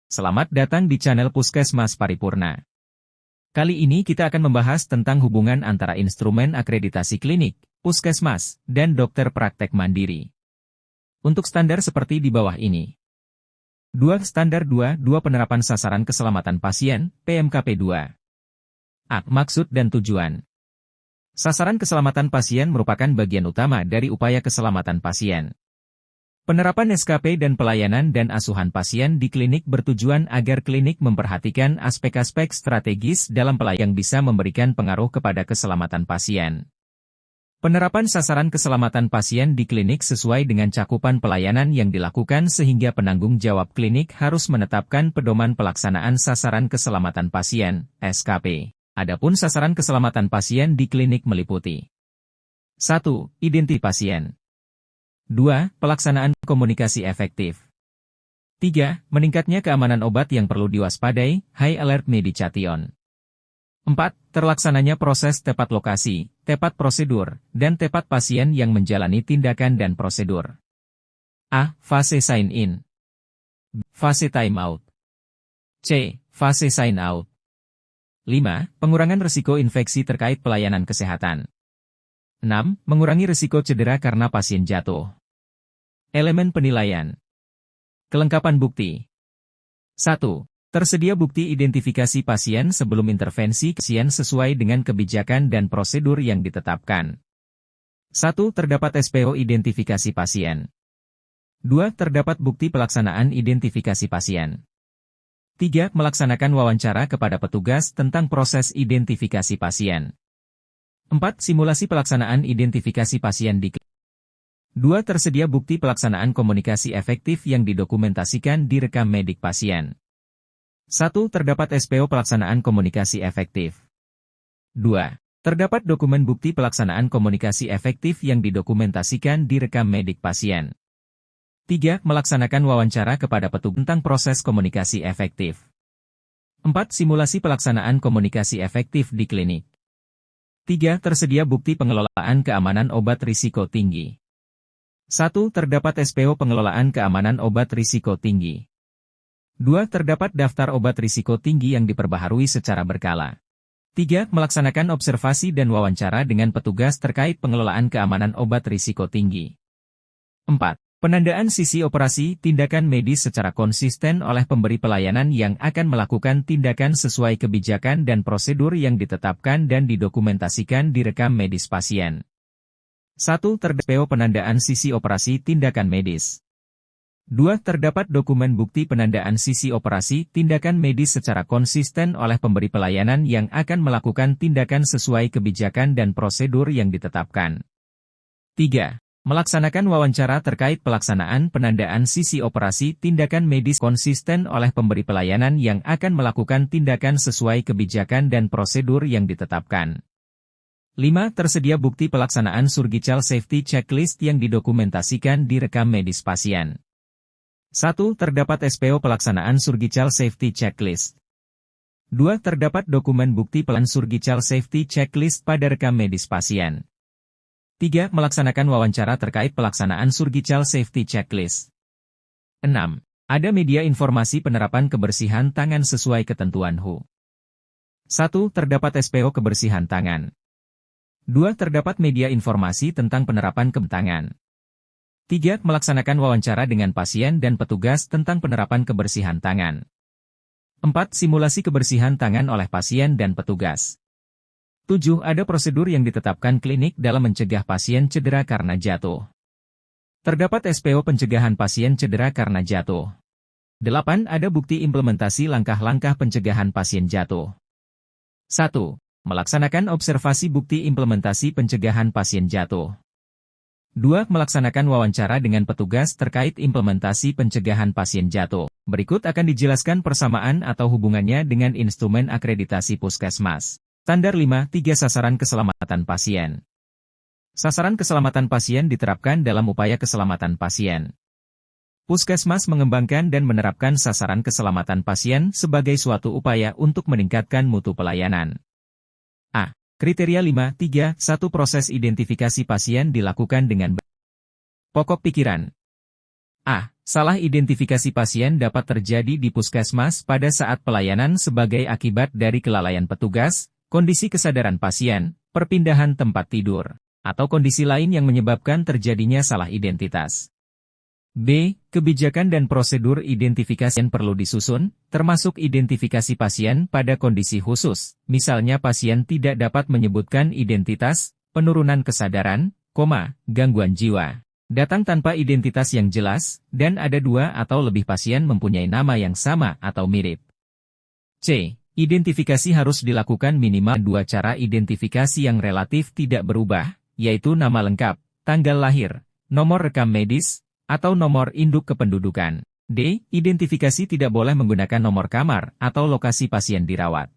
Selamat datang di channel Puskesmas Paripurna. Kali ini kita akan membahas tentang hubungan antara instrumen akreditasi klinik, puskesmas, dan dokter praktek mandiri. Untuk standar seperti di bawah ini. Standar 2 penerapan sasaran keselamatan pasien, PMKP 2. A. Maksud dan tujuan. Sasaran keselamatan pasien merupakan bagian utama dari upaya keselamatan pasien. Penerapan SKP dan pelayanan dan asuhan pasien di klinik bertujuan agar klinik memperhatikan aspek-aspek strategis dalam pelayanan yang bisa memberikan pengaruh kepada keselamatan pasien. Penerapan sasaran keselamatan pasien di klinik sesuai dengan cakupan pelayanan yang dilakukan sehingga penanggung jawab klinik harus menetapkan pedoman pelaksanaan sasaran keselamatan pasien, SKP. Adapun sasaran keselamatan pasien di klinik meliputi 1. Identifikasi pasien. 2. Pelaksanaan komunikasi efektif. 3. Meningkatnya keamanan obat yang perlu diwaspadai, high alert medication. 4. Terlaksananya proses tepat lokasi, tepat prosedur, dan tepat pasien yang menjalani tindakan dan prosedur. A. Fase sign in. B. Fase time out. C. Fase sign out. 5. Pengurangan risiko infeksi terkait pelayanan kesehatan. 6. Mengurangi risiko cedera karena pasien jatuh. Elemen penilaian. Kelengkapan bukti. 1. Tersedia bukti identifikasi pasien sebelum intervensi pasien sesuai dengan kebijakan dan prosedur yang ditetapkan. 1. Terdapat SPO identifikasi pasien. 2. Terdapat bukti pelaksanaan identifikasi pasien. 3. Melaksanakan wawancara kepada petugas tentang proses identifikasi pasien. 4. Simulasi pelaksanaan identifikasi pasien di klinik. 2. Tersedia bukti pelaksanaan komunikasi efektif yang didokumentasikan di rekam medik pasien. 1. Terdapat SPO pelaksanaan komunikasi efektif. 2. Terdapat dokumen bukti pelaksanaan komunikasi efektif yang didokumentasikan di rekam medik pasien. 3. Melaksanakan wawancara kepada petugas tentang proses komunikasi efektif. 4. Simulasi pelaksanaan komunikasi efektif di klinik. 3. Tersedia bukti pengelolaan keamanan obat risiko tinggi. 1. Terdapat SPO pengelolaan keamanan obat risiko tinggi. 2. Terdapat daftar obat risiko tinggi yang diperbaharui secara berkala. 3. Melaksanakan observasi dan wawancara dengan petugas terkait pengelolaan keamanan obat risiko tinggi. 4. Penandaan sisi operasi tindakan medis secara konsisten oleh pemberi pelayanan yang akan melakukan tindakan sesuai kebijakan dan prosedur yang ditetapkan dan didokumentasikan di rekam medis pasien. 1. Terdapat penandaan sisi operasi tindakan medis. 2. Terdapat dokumen bukti penandaan sisi operasi tindakan medis secara konsisten oleh pemberi pelayanan yang akan melakukan tindakan sesuai kebijakan dan prosedur yang ditetapkan. 3. Melaksanakan wawancara terkait pelaksanaan penandaan sisi operasi tindakan medis konsisten oleh pemberi pelayanan yang akan melakukan tindakan sesuai kebijakan dan prosedur yang ditetapkan. 5. Tersedia bukti pelaksanaan surgical safety checklist yang didokumentasikan di rekam medis pasien. 1. Terdapat SPO pelaksanaan surgical safety checklist. 2. Terdapat dokumen bukti pelaksanaan surgical safety checklist pada rekam medis pasien. 3. Melaksanakan wawancara terkait pelaksanaan surgical safety checklist. 6. Ada media informasi penerapan kebersihan tangan sesuai ketentuan WHO. 1. Terdapat SPO kebersihan tangan. 2. Terdapat media informasi tentang penerapan tangan. 3. Melaksanakan wawancara dengan pasien dan petugas tentang penerapan kebersihan tangan. 4. Simulasi kebersihan tangan oleh pasien dan petugas. 7. Ada prosedur yang ditetapkan klinik dalam mencegah pasien cedera karena jatuh. Terdapat SPO pencegahan pasien cedera karena jatuh. 8. Ada bukti implementasi langkah-langkah pencegahan pasien jatuh. 1. Melaksanakan observasi bukti implementasi pencegahan pasien jatuh. 2. Melaksanakan wawancara dengan petugas terkait implementasi pencegahan pasien jatuh. Berikut akan dijelaskan persamaan atau hubungannya dengan instrumen akreditasi puskesmas. Standar 5.3 Sasaran keselamatan pasien. Sasaran keselamatan pasien diterapkan dalam upaya keselamatan pasien. Puskesmas mengembangkan dan menerapkan sasaran keselamatan pasien sebagai suatu upaya untuk meningkatkan mutu pelayanan. A. Kriteria 5.3.1 Proses identifikasi pasien dilakukan dengan pokok pikiran. A. Salah identifikasi pasien dapat terjadi di puskesmas pada saat pelayanan sebagai akibat dari kelalaian petugas, kondisi kesadaran pasien, perpindahan tempat tidur, atau kondisi lain yang menyebabkan terjadinya salah identitas. B. Kebijakan dan prosedur identifikasi perlu disusun, termasuk identifikasi pasien pada kondisi khusus, misalnya pasien tidak dapat menyebutkan identitas, penurunan kesadaran, gangguan jiwa, datang tanpa identitas yang jelas, dan ada 2 atau lebih pasien mempunyai nama yang sama atau mirip. C. Identifikasi harus dilakukan minimal 2 cara identifikasi yang relatif tidak berubah, yaitu nama lengkap, tanggal lahir, nomor rekam medis, atau nomor induk kependudukan. D. Identifikasi tidak boleh menggunakan nomor kamar atau lokasi pasien dirawat.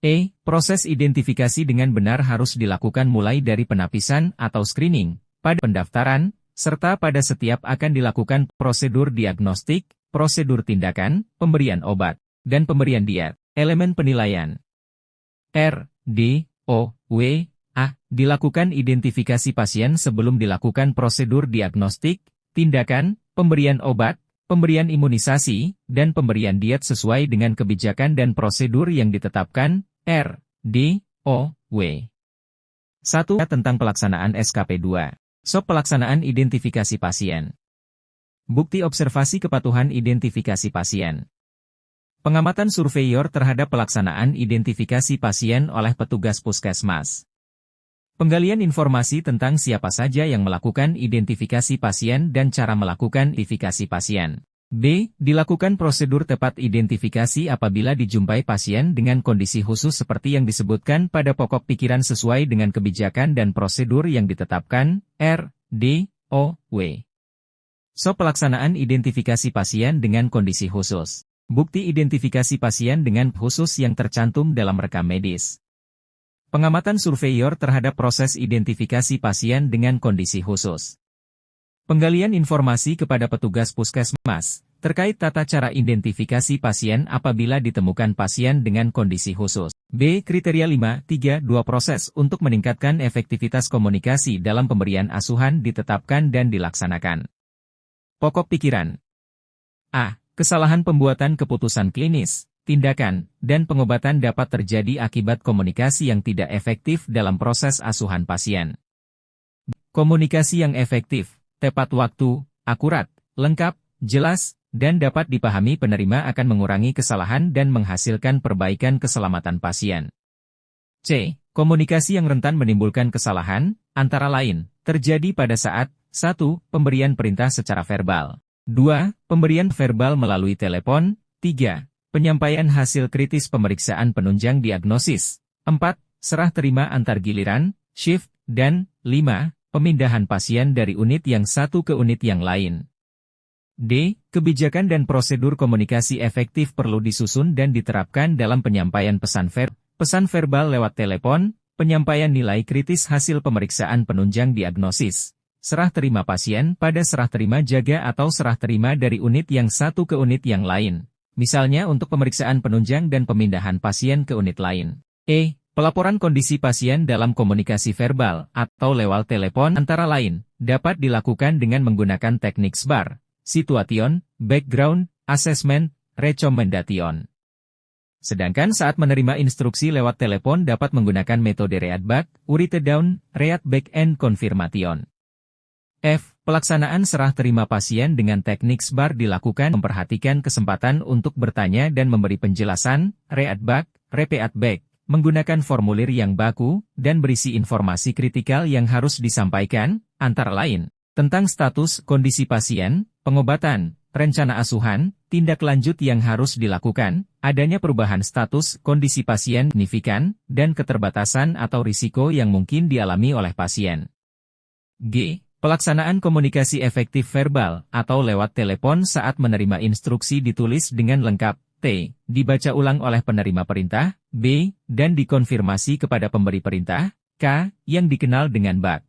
E. Proses identifikasi dengan benar harus dilakukan mulai dari penapisan atau screening, pada pendaftaran, serta pada setiap akan dilakukan prosedur diagnostik, prosedur tindakan, pemberian obat, dan pemberian diet. Elemen penilaian R, D, O, W, A. Dilakukan identifikasi pasien sebelum dilakukan prosedur diagnostik, tindakan, pemberian obat, pemberian imunisasi, dan pemberian diet sesuai dengan kebijakan dan prosedur yang ditetapkan. R, D, O, W. 1. Tentang pelaksanaan SKP 2. SOP pelaksanaan identifikasi pasien. Bukti observasi kepatuhan identifikasi pasien. Pengamatan surveyor terhadap pelaksanaan identifikasi pasien oleh petugas puskesmas. Penggalian informasi tentang siapa saja yang melakukan identifikasi pasien dan cara melakukan identifikasi pasien. B. Dilakukan prosedur tepat identifikasi apabila dijumpai pasien dengan kondisi khusus seperti yang disebutkan pada pokok pikiran sesuai dengan kebijakan dan prosedur yang ditetapkan. R, D, O, W. SOP pelaksanaan identifikasi pasien dengan kondisi khusus. Bukti identifikasi pasien dengan khusus yang tercantum dalam rekam medis. Pengamatan surveyor terhadap proses identifikasi pasien dengan kondisi khusus. Penggalian informasi kepada petugas puskesmas, terkait tata cara identifikasi pasien apabila ditemukan pasien dengan kondisi khusus. B. Kriteria 5.3.2 proses untuk meningkatkan efektivitas komunikasi dalam pemberian asuhan ditetapkan dan dilaksanakan. Pokok pikiran. A. Kesalahan pembuatan keputusan klinis, tindakan, dan pengobatan dapat terjadi akibat komunikasi yang tidak efektif dalam proses asuhan pasien. Komunikasi yang efektif, tepat waktu, akurat, lengkap, jelas, dan dapat dipahami penerima akan mengurangi kesalahan dan menghasilkan perbaikan keselamatan pasien. C. Komunikasi yang rentan menimbulkan kesalahan, antara lain, terjadi pada saat 1. Pemberian perintah secara verbal. 2. Pemberian verbal melalui telepon. 3. Penyampaian hasil kritis pemeriksaan penunjang diagnosis. 4. Serah terima antar giliran, shift, dan 5. Pemindahan pasien dari unit yang satu ke unit yang lain. D. Kebijakan dan prosedur komunikasi efektif perlu disusun dan diterapkan dalam penyampaian pesan verbal lewat telepon, penyampaian nilai kritis hasil pemeriksaan penunjang diagnosis, serah terima pasien pada serah terima jaga atau serah terima dari unit yang satu ke unit yang lain. Misalnya untuk pemeriksaan penunjang dan pemindahan pasien ke unit lain. E. Pelaporan kondisi pasien dalam komunikasi verbal atau lewat telepon antara lain, dapat dilakukan dengan menggunakan teknik SBAR, situation, background, assessment, recommendation. Sedangkan saat menerima instruksi lewat telepon dapat menggunakan metode readback, write down, readback and confirmation. F. Pelaksanaan serah terima pasien dengan teknik SBAR dilakukan memperhatikan kesempatan untuk bertanya dan memberi penjelasan, readback, repeatback, menggunakan formulir yang baku, dan berisi informasi kritikal yang harus disampaikan, antara lain, tentang status kondisi pasien, pengobatan, rencana asuhan, tindak lanjut yang harus dilakukan, adanya perubahan status kondisi pasien signifikan, dan keterbatasan atau risiko yang mungkin dialami oleh pasien. G. Pelaksanaan komunikasi efektif verbal atau lewat telepon saat menerima instruksi ditulis dengan lengkap. T. Dibaca ulang oleh penerima perintah. B. Dan dikonfirmasi kepada pemberi perintah. K. Yang dikenal dengan BAK.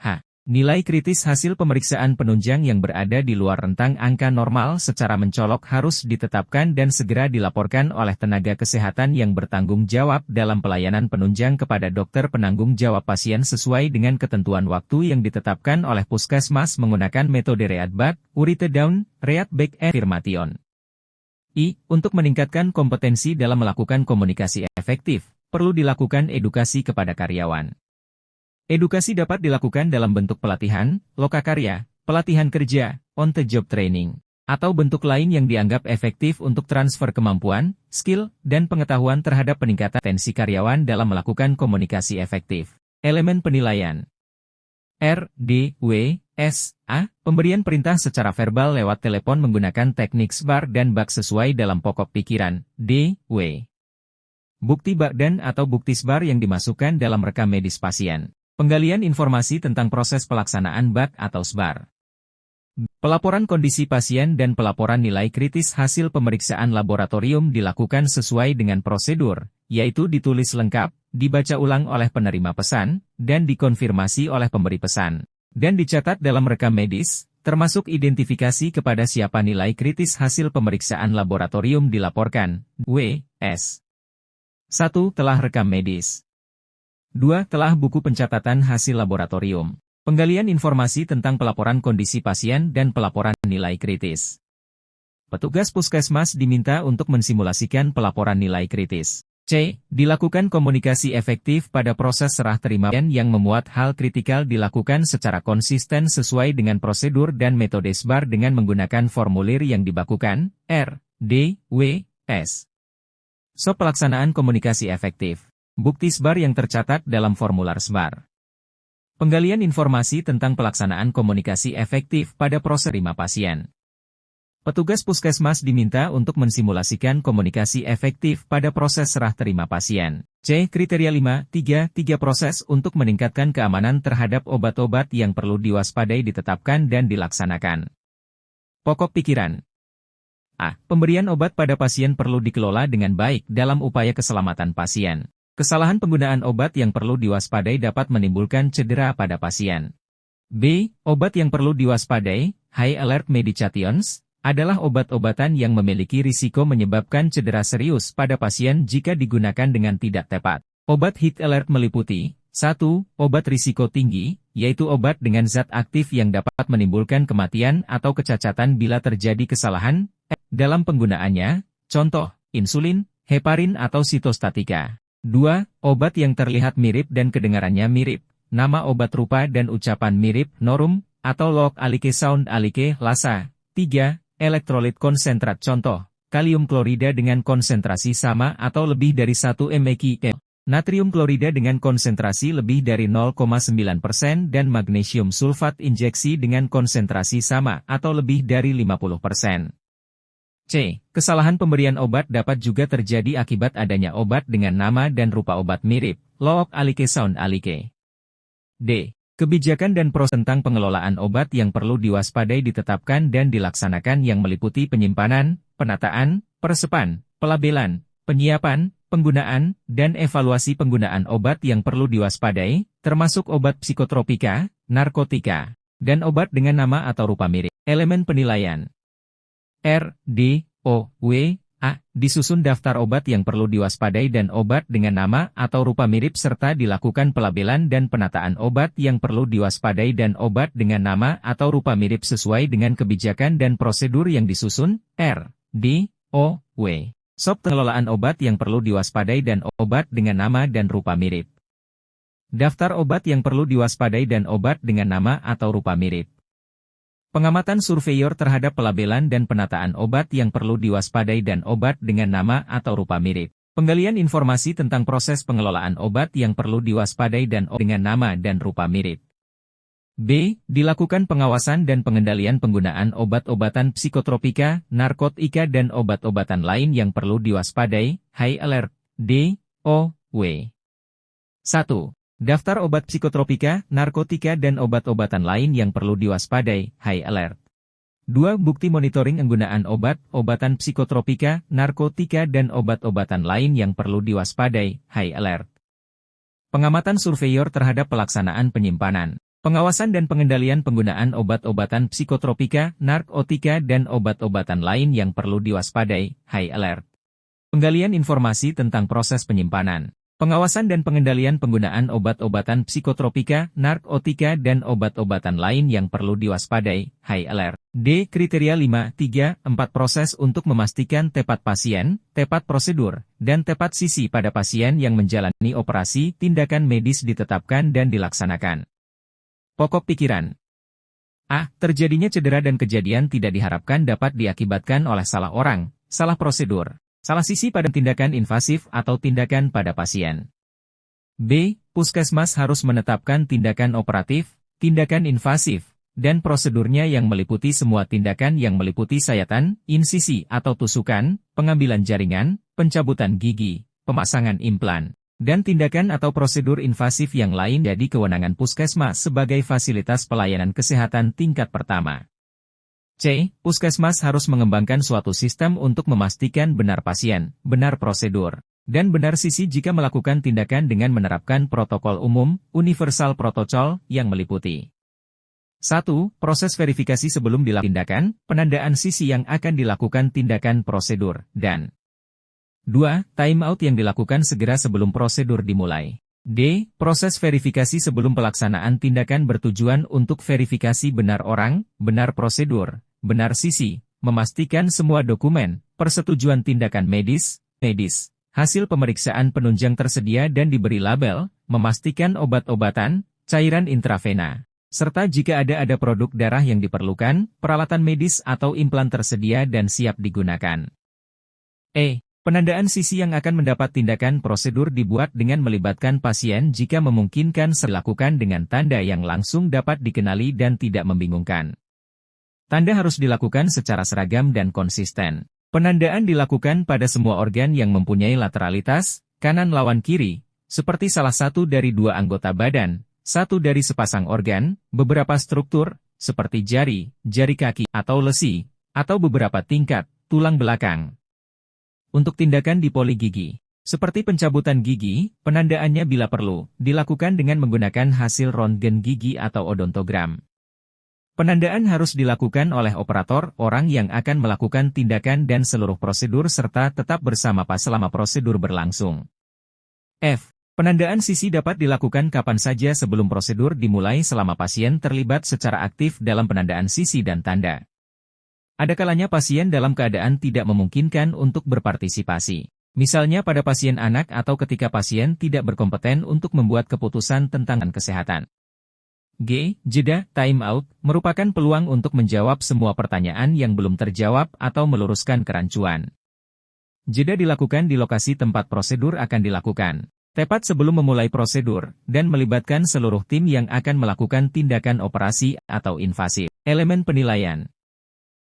H. Nilai kritis hasil pemeriksaan penunjang yang berada di luar rentang angka normal secara mencolok harus ditetapkan dan segera dilaporkan oleh tenaga kesehatan yang bertanggung jawab dalam pelayanan penunjang kepada dokter penanggung jawab pasien sesuai dengan ketentuan waktu yang ditetapkan oleh puskesmas menggunakan metode Readback, Uretedown, Readback Affirmation. Untuk meningkatkan kompetensi dalam melakukan komunikasi efektif, perlu dilakukan edukasi kepada karyawan. Edukasi dapat dilakukan dalam bentuk pelatihan, lokakarya, pelatihan kerja, on-the-job training, atau bentuk lain yang dianggap efektif untuk transfer kemampuan, skill, dan pengetahuan terhadap peningkatan tensi karyawan dalam melakukan komunikasi efektif. Elemen penilaian R, D, W, S, A. Pemberian perintah secara verbal lewat telepon menggunakan teknik SBAR dan BAK sesuai dalam pokok pikiran. D, W. Bukti BAK dan atau bukti SBAR yang dimasukkan dalam rekam medis pasien. Penggalian informasi tentang proses pelaksanaan BAK atau SBAR. Pelaporan kondisi pasien dan pelaporan nilai kritis hasil pemeriksaan laboratorium dilakukan sesuai dengan prosedur, yaitu ditulis lengkap, dibaca ulang oleh penerima pesan, dan dikonfirmasi oleh pemberi pesan, dan dicatat dalam rekam medis, termasuk identifikasi kepada siapa nilai kritis hasil pemeriksaan laboratorium dilaporkan. W. S. 1. Telah rekam medis. 2. Telah buku pencatatan hasil laboratorium. Penggalian informasi tentang pelaporan kondisi pasien dan pelaporan nilai kritis. Petugas puskesmas diminta untuk mensimulasikan pelaporan nilai kritis. C. Dilakukan komunikasi efektif pada proses serah terima yang memuat hal kritikal dilakukan secara konsisten sesuai dengan prosedur dan metode SBAR dengan menggunakan formulir yang dibakukan. R, D, W, S. Pelaksanaan komunikasi efektif. Bukti SBAR yang tercatat dalam formular SBAR. Penggalian informasi tentang pelaksanaan komunikasi efektif pada proses terima pasien. Petugas puskesmas diminta untuk mensimulasikan komunikasi efektif pada proses serah terima pasien. C. Kriteria 5.3.3 proses untuk meningkatkan keamanan terhadap obat-obat yang perlu diwaspadai ditetapkan dan dilaksanakan. Pokok pikiran. A. Pemberian obat pada pasien perlu dikelola dengan baik dalam upaya keselamatan pasien. Kesalahan penggunaan obat yang perlu diwaspadai dapat menimbulkan cedera pada pasien. B. Obat yang perlu diwaspadai, high alert medications, adalah obat-obatan yang memiliki risiko menyebabkan cedera serius pada pasien jika digunakan dengan tidak tepat. Obat high alert meliputi 1. Obat risiko tinggi, yaitu obat dengan zat aktif yang dapat menimbulkan kematian atau kecacatan bila terjadi kesalahan dalam penggunaannya, contoh, insulin, heparin atau sitostatika. 2. Obat yang terlihat mirip dan kedengarannya mirip, nama obat rupa dan ucapan mirip, norum, atau look alike sound alike, lasa. 3. Elektrolit konsentrat contoh, kalium klorida dengan konsentrasi sama atau lebih dari 1 mg, natrium klorida dengan konsentrasi lebih dari 0,9% dan magnesium sulfat injeksi dengan konsentrasi sama atau lebih dari 50%. C. Kesalahan pemberian obat dapat juga terjadi akibat adanya obat dengan nama dan rupa obat mirip, look alike sound alike. D. Kebijakan dan proses tentang pengelolaan obat yang perlu diwaspadai ditetapkan dan dilaksanakan yang meliputi penyimpanan, penataan, peresepan, pelabelan, penyiapan, penggunaan, dan evaluasi penggunaan obat yang perlu diwaspadai, termasuk obat psikotropika, narkotika, dan obat dengan nama atau rupa mirip. Elemen penilaian. R, D, O, W, A. Disusun daftar obat yang perlu diwaspadai dan obat dengan nama atau rupa mirip serta dilakukan pelabelan dan penataan obat yang perlu diwaspadai dan obat dengan nama atau rupa mirip sesuai dengan kebijakan dan prosedur yang disusun. R, D, O, W. Pengelolaan obat yang perlu diwaspadai dan obat dengan nama dan rupa mirip. Daftar obat yang perlu diwaspadai dan obat dengan nama atau rupa mirip. Pengamatan surveyor terhadap pelabelan dan penataan obat yang perlu diwaspadai dan obat dengan nama atau rupa mirip. Penggalian informasi tentang proses pengelolaan obat yang perlu diwaspadai dan dengan nama dan rupa mirip. B. Dilakukan pengawasan dan pengendalian penggunaan obat-obatan psikotropika, narkotika dan obat-obatan lain yang perlu diwaspadai, high alert. D, O, W. 1. Daftar obat psikotropika, narkotika dan obat-obatan lain yang perlu diwaspadai, high alert. 2. Bukti monitoring penggunaan obat-obatan psikotropika, narkotika dan obat-obatan lain yang perlu diwaspadai, high alert. Pengamatan surveyor terhadap pelaksanaan penyimpanan, Pengawasan dan pengendalian penggunaan obat-obatan psikotropika, narkotika dan obat-obatan lain yang perlu diwaspadai, high alert. Penggalian informasi tentang proses penyimpanan. Pengawasan dan pengendalian penggunaan obat-obatan psikotropika, narkotika dan obat-obatan lain yang perlu diwaspadai, high alert. D. Kriteria 5, 3, 4 proses untuk memastikan tepat pasien, tepat prosedur, dan tepat sisi pada pasien yang menjalani operasi, tindakan medis ditetapkan dan dilaksanakan. Pokok pikiran. A. Terjadinya cedera dan kejadian tidak diharapkan dapat diakibatkan oleh salah orang, salah prosedur, salah sisi pada tindakan invasif atau tindakan pada pasien. B. Puskesmas harus menetapkan tindakan operatif, tindakan invasif, dan prosedurnya yang meliputi semua tindakan yang meliputi sayatan, insisi atau tusukan, pengambilan jaringan, pencabutan gigi, pemasangan implan, dan tindakan atau prosedur invasif yang lain jadi kewenangan puskesmas sebagai fasilitas pelayanan kesehatan tingkat pertama. C. Puskesmas harus mengembangkan suatu sistem untuk memastikan benar pasien, benar prosedur, dan benar sisi jika melakukan tindakan dengan menerapkan protokol umum, universal protokol, yang meliputi 1. Proses verifikasi sebelum dilakukan tindakan, penandaan sisi yang akan dilakukan tindakan prosedur, dan 2. Time out yang dilakukan segera sebelum prosedur dimulai. D. Proses verifikasi sebelum pelaksanaan tindakan bertujuan untuk verifikasi benar orang, benar prosedur, benar sisi, memastikan semua dokumen, persetujuan tindakan medis, hasil pemeriksaan penunjang tersedia dan diberi label, memastikan obat-obatan, cairan intravena, serta jika ada produk darah yang diperlukan, peralatan medis atau implan tersedia dan siap digunakan. E. Penandaan sisi yang akan mendapat tindakan prosedur dibuat dengan melibatkan pasien jika memungkinkan dilakukan dengan tanda yang langsung dapat dikenali dan tidak membingungkan. Tanda harus dilakukan secara seragam dan konsisten. Penandaan dilakukan pada semua organ yang mempunyai lateralitas, kanan lawan kiri, seperti salah satu dari dua anggota badan, satu dari sepasang organ, beberapa struktur, seperti jari, jari kaki, atau lesi, atau beberapa tingkat, tulang belakang. Untuk tindakan di poli gigi, seperti pencabutan gigi, penandaannya bila perlu, dilakukan dengan menggunakan hasil röntgen gigi atau odontogram. Penandaan harus dilakukan oleh operator, orang yang akan melakukan tindakan dan seluruh prosedur serta tetap bersama pas selama prosedur berlangsung. F. Penandaan sisi dapat dilakukan kapan saja sebelum prosedur dimulai selama pasien terlibat secara aktif dalam penandaan sisi dan tanda. Ada kalanya pasien dalam keadaan tidak memungkinkan untuk berpartisipasi. Misalnya pada pasien anak atau ketika pasien tidak berkompeten untuk membuat keputusan tentang kesehatan. G. Jeda, time out, merupakan peluang untuk menjawab semua pertanyaan yang belum terjawab atau meluruskan kerancuan. Jeda dilakukan di lokasi tempat prosedur akan dilakukan, tepat sebelum memulai prosedur, dan melibatkan seluruh tim yang akan melakukan tindakan operasi atau invasif. Elemen penilaian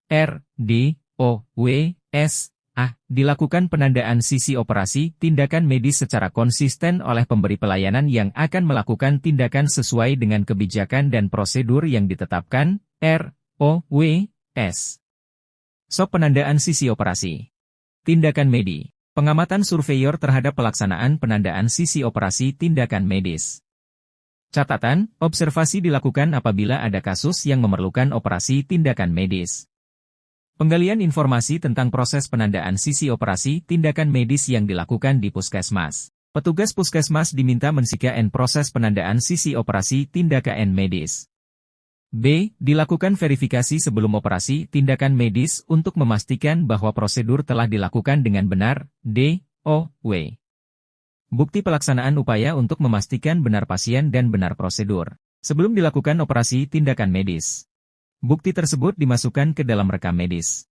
R, D, O, W, S, A. Dilakukan penandaan sisi operasi, tindakan medis secara konsisten oleh pemberi pelayanan yang akan melakukan tindakan sesuai dengan kebijakan dan prosedur yang ditetapkan, R, O, W, S. SOP penandaan sisi operasi. Tindakan medis. Pengamatan surveyor terhadap pelaksanaan penandaan sisi operasi tindakan medis. Catatan, observasi dilakukan apabila ada kasus yang memerlukan operasi tindakan medis. Penggalian informasi tentang proses penandaan sisi operasi tindakan medis yang dilakukan di puskesmas. Petugas puskesmas diminta mensikaen proses penandaan sisi operasi tindakan medis. B. Dilakukan verifikasi sebelum operasi tindakan medis untuk memastikan bahwa prosedur telah dilakukan dengan benar. D. O. W. Bukti pelaksanaan upaya untuk memastikan benar pasien dan benar prosedur sebelum dilakukan operasi tindakan medis. Bukti tersebut dimasukkan ke dalam rekam medis.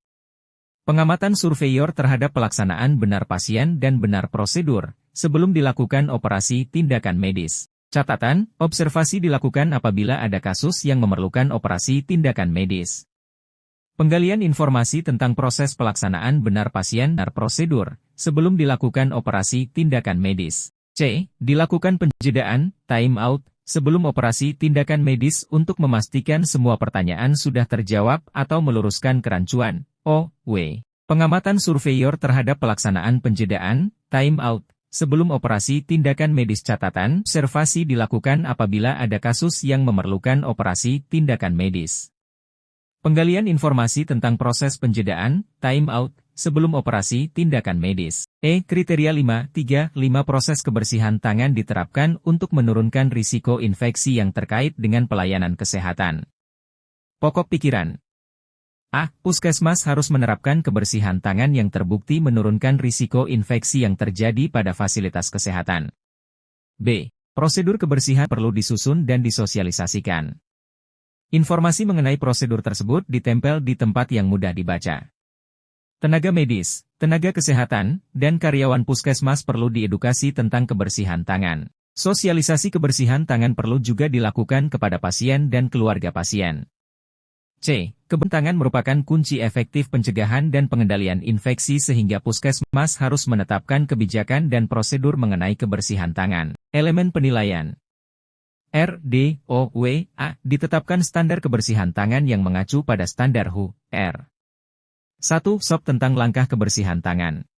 Pengamatan surveyor terhadap pelaksanaan benar pasien dan benar prosedur sebelum dilakukan operasi tindakan medis. Catatan, observasi dilakukan apabila ada kasus yang memerlukan operasi tindakan medis. Penggalian informasi tentang proses pelaksanaan benar pasien dan prosedur sebelum dilakukan operasi tindakan medis. C. Dilakukan penjedaan, time out, sebelum operasi tindakan medis untuk memastikan semua pertanyaan sudah terjawab atau meluruskan kerancuan. O. W. Pengamatan surveyor terhadap pelaksanaan penjedaan, time out, Sebelum operasi, tindakan medis catatan observasi dilakukan apabila ada kasus yang memerlukan operasi tindakan medis. Penggalian informasi tentang proses penjedaan, time out, sebelum operasi tindakan medis. Kriteria 5.3.5 proses kebersihan tangan diterapkan untuk menurunkan risiko infeksi yang terkait dengan pelayanan kesehatan. Pokok pikiran. A. Puskesmas harus menerapkan kebersihan tangan yang terbukti menurunkan risiko infeksi yang terjadi pada fasilitas kesehatan. B. Prosedur kebersihan perlu disusun dan disosialisasikan. Informasi mengenai prosedur tersebut ditempel di tempat yang mudah dibaca. Tenaga medis, tenaga kesehatan, dan karyawan puskesmas perlu diedukasi tentang kebersihan tangan. Sosialisasi kebersihan tangan perlu juga dilakukan kepada pasien dan keluarga pasien. C. Kebersihan tangan merupakan kunci efektif pencegahan dan pengendalian infeksi sehingga puskesmas harus menetapkan kebijakan dan prosedur mengenai kebersihan tangan. Elemen penilaian. RDOWA ditetapkan standar kebersihan tangan yang mengacu pada standar WHO, R. 1. SOP tentang langkah kebersihan tangan.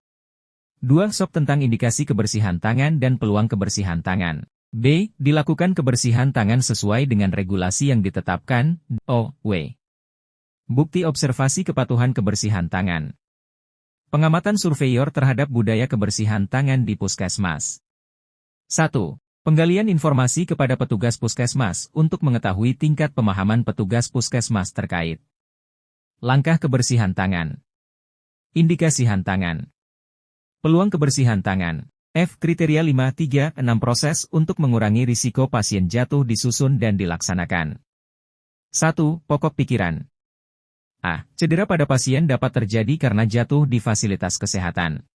2. SOP tentang indikasi kebersihan tangan dan peluang kebersihan tangan. B. Dilakukan kebersihan tangan sesuai dengan regulasi yang ditetapkan, OW. Bukti observasi kepatuhan kebersihan tangan. Pengamatan surveyor terhadap budaya kebersihan tangan di puskesmas. 1. Penggalian informasi kepada petugas puskesmas untuk mengetahui tingkat pemahaman petugas puskesmas terkait. Langkah kebersihan tangan. Indikasihan tangan. Peluang kebersihan tangan. F. Kriteria 5.3.6 proses untuk mengurangi risiko pasien jatuh disusun dan dilaksanakan. 1. Pokok pikiran. A. Cedera pada pasien dapat terjadi karena jatuh di fasilitas kesehatan.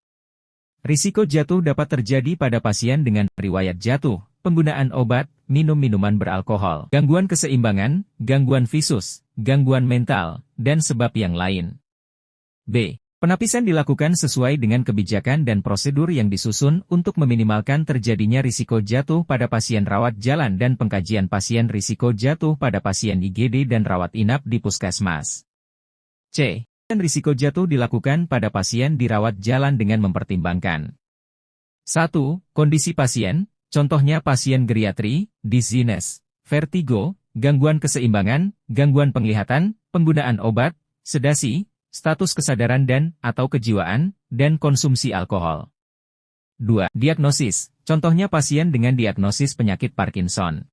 Risiko jatuh dapat terjadi pada pasien dengan riwayat jatuh, penggunaan obat, minum minuman beralkohol, gangguan keseimbangan, gangguan visus, gangguan mental, dan sebab yang lain. B. Penapisan dilakukan sesuai dengan kebijakan dan prosedur yang disusun untuk meminimalkan terjadinya risiko jatuh pada pasien rawat jalan dan pengkajian pasien risiko jatuh pada pasien IGD dan rawat inap di puskesmas. C. Risiko jatuh dilakukan pada pasien dirawat jalan dengan mempertimbangkan 1. Kondisi pasien, contohnya pasien geriatri, dizziness, vertigo, gangguan keseimbangan, gangguan penglihatan, penggunaan obat, sedasi, status kesadaran dan/atau kejiwaan, dan konsumsi alkohol. 2. Diagnosis, contohnya pasien dengan diagnosis penyakit Parkinson.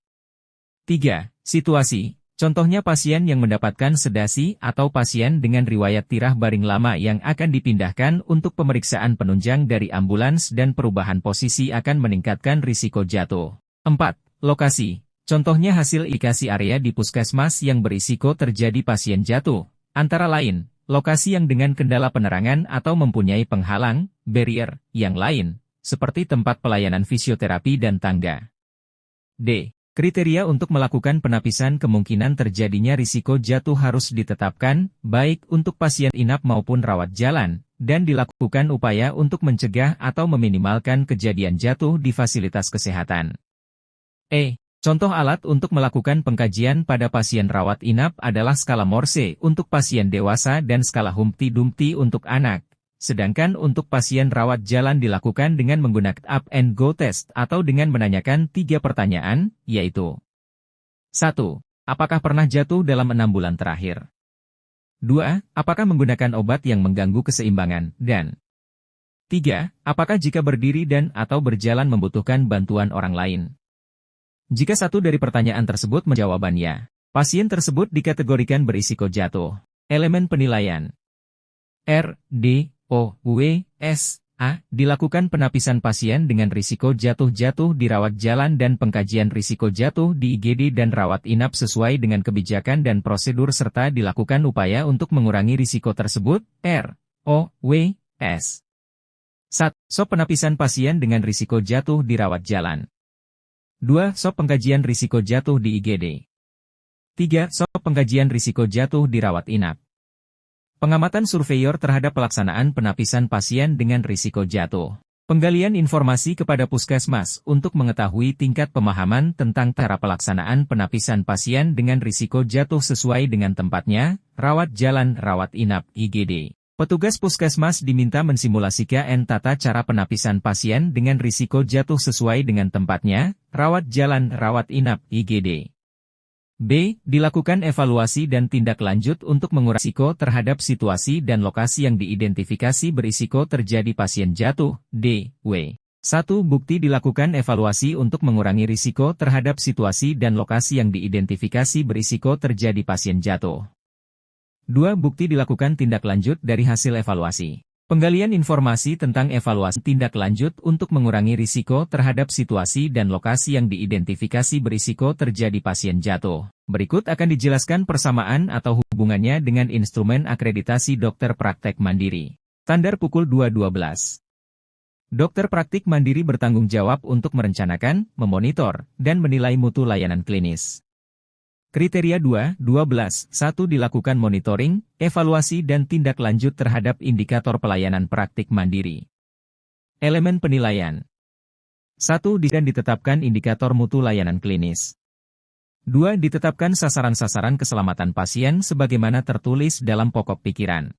3. Situasi, contohnya pasien yang mendapatkan sedasi atau pasien dengan riwayat tirah baring lama yang akan dipindahkan untuk pemeriksaan penunjang dari ambulans dan perubahan posisi akan meningkatkan risiko jatuh. 4. Lokasi, contohnya hasil indikasi area di puskesmas yang berisiko terjadi pasien jatuh, antara lain, lokasi yang dengan kendala penerangan atau mempunyai penghalang, barrier, yang lain, seperti tempat pelayanan fisioterapi dan tangga. D. Kriteria untuk melakukan penapisan kemungkinan terjadinya risiko jatuh harus ditetapkan, baik untuk pasien inap maupun rawat jalan, dan dilakukan upaya untuk mencegah atau meminimalkan kejadian jatuh di fasilitas kesehatan. Contoh alat untuk melakukan pengkajian pada pasien rawat inap adalah skala Morse untuk pasien dewasa dan skala Humpty Dumpty untuk anak. Sedangkan untuk pasien rawat jalan dilakukan dengan menggunakan up and go test atau dengan menanyakan 3 pertanyaan, yaitu 1. Apakah pernah jatuh dalam 6 bulan terakhir? 2. Apakah menggunakan obat yang mengganggu keseimbangan? Dan 3. Apakah jika berdiri dan/atau berjalan membutuhkan bantuan orang lain? Jika satu dari pertanyaan tersebut menjawabannya, pasien tersebut dikategorikan berisiko jatuh. Elemen penilaian. RDOWSA dilakukan penapisan pasien dengan risiko jatuh dirawat jalan dan pengkajian risiko jatuh di IGD dan rawat inap sesuai dengan kebijakan dan prosedur serta dilakukan upaya untuk mengurangi risiko tersebut. ROWS 1. SOP penapisan pasien dengan risiko jatuh dirawat jalan. 2. SOP pengkajian risiko jatuh di IGD. 3. SOP pengkajian risiko jatuh dirawat inap. Pengamatan surveyor terhadap pelaksanaan penapisan pasien dengan risiko jatuh. Penggalian informasi kepada puskesmas untuk mengetahui tingkat pemahaman tentang cara pelaksanaan penapisan pasien dengan risiko jatuh sesuai dengan tempatnya, rawat jalan, rawat inap, IGD. Petugas puskesmas diminta mensimulasikan tata cara penapisan pasien dengan risiko jatuh sesuai dengan tempatnya, rawat jalan, rawat inap, IGD. B. Dilakukan evaluasi dan tindak lanjut untuk mengurangi risiko terhadap situasi dan lokasi yang diidentifikasi berisiko terjadi pasien jatuh, D. W. 1. Bukti dilakukan evaluasi untuk mengurangi risiko terhadap situasi dan lokasi yang diidentifikasi berisiko terjadi pasien jatuh. 2. Bukti dilakukan tindak lanjut dari hasil evaluasi. Penggalian informasi tentang evaluasi tindak lanjut untuk mengurangi risiko terhadap situasi dan lokasi yang diidentifikasi berisiko terjadi pasien jatuh. Berikut akan dijelaskan persamaan atau hubungannya dengan instrumen akreditasi dokter praktek mandiri. Standar pukul 2.12. Dokter praktik mandiri bertanggung jawab untuk merencanakan, memonitor, dan menilai mutu layanan klinis. Kriteria 2.12. 1. Dilakukan monitoring, evaluasi dan tindak lanjut terhadap indikator pelayanan praktik mandiri. Elemen penilaian. 1. Dan ditetapkan indikator mutu layanan klinis. 2. Ditetapkan sasaran-sasaran keselamatan pasien sebagaimana tertulis dalam pokok pikiran.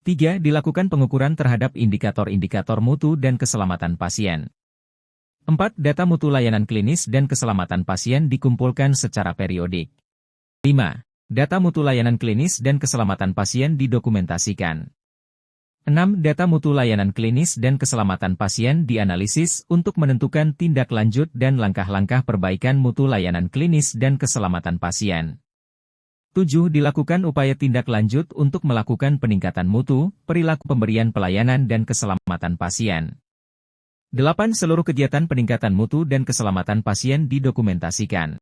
3. Dilakukan pengukuran terhadap indikator-indikator mutu dan keselamatan pasien. 4. Data mutu layanan klinis dan keselamatan pasien dikumpulkan secara periodik. 5. Data mutu layanan klinis dan keselamatan pasien didokumentasikan. 6. Data mutu layanan klinis dan keselamatan pasien dianalisis untuk menentukan tindak lanjut dan langkah-langkah perbaikan mutu layanan klinis dan keselamatan pasien. 7. Dilakukan upaya tindak lanjut untuk melakukan peningkatan mutu, perilaku pemberian pelayanan dan keselamatan pasien. 8. Seluruh kegiatan peningkatan mutu dan keselamatan pasien didokumentasikan.